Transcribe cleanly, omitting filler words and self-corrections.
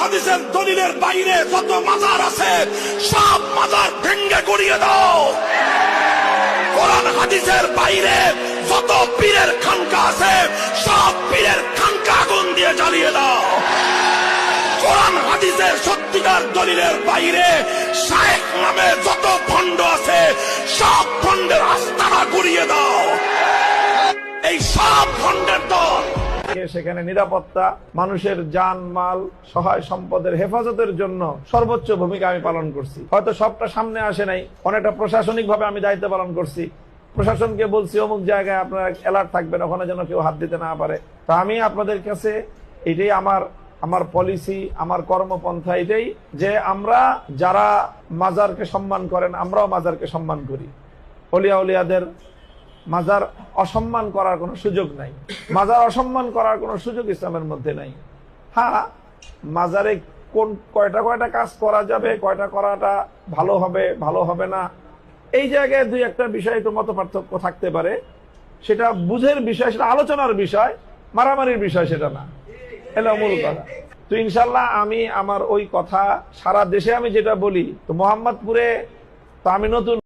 হাদিসের দলিলের বাইরে যত মাজার আছে সব মাজার ভেঙ্গে গুড়িয়ে দাও। কোরআন হাদিসের বাইরে যত পীরের খানকা আছে সব পীরের খানকা আগুন দিয়ে জ্বালিয়ে দাও। কোরআন হাদিসের সত্যিকার দলিলের বাইরে শায়েখ নামে যত ভণ্ড আছে সব ভণ্ডের আস্তানা গুড়িয়ে দাও। এই সব ভণ্ডের দল সেখানে নিরাপত্তা, মানুষের জান মাল, সহায় সম্পদের হেফাজতের জন্য সর্বোচ্চ ভূমিকা আমি পালন করছি। হয়তো সবটা সামনে আসে নাই, অনেকটা প্রশাসনিক ভাবে আমি দায়িত্ব পালন করছি। প্রশাসনকে বলছি অমুক জায়গায় আপনারা অ্যালার্ট থাকবেন, ওখানে যেন কেউ হাত দিতে না পারে। তো আমি আপনাদের কাছে এটাই আমার পলিসি, আমার কর্মপন্থা এটাই যে আমরা যারা মাজারকে সম্মান করেন আমরাও মাজারকে সম্মান করি। অলিয়া উলিয়াদের মাজার অসম্মান করার কোনো সুযোগ নাই, মাজার অসম্মান করার কোনো সুযোগ ইসলামের মধ্যে নাই। হ্যাঁ, মাজারে কোন কয়টা কাজ করা যাবে, কয়টা করাটা ভালো হবে ভালো হবে না, এই জায়গায় দুই একটা বিষয় একটু মত পার্থক্য থাকতে পারে। সেটা বুঝের বিষয়, সেটা আলোচনার বিষয়, মারামারির বিষয় সেটা না। এটা মূল কথা। তো ইনশাল্লাহ আমি আমার ওই কথা সারা দেশে আমি যেটা বলি, তো মোহাম্মদপুরে তো আমি নতুন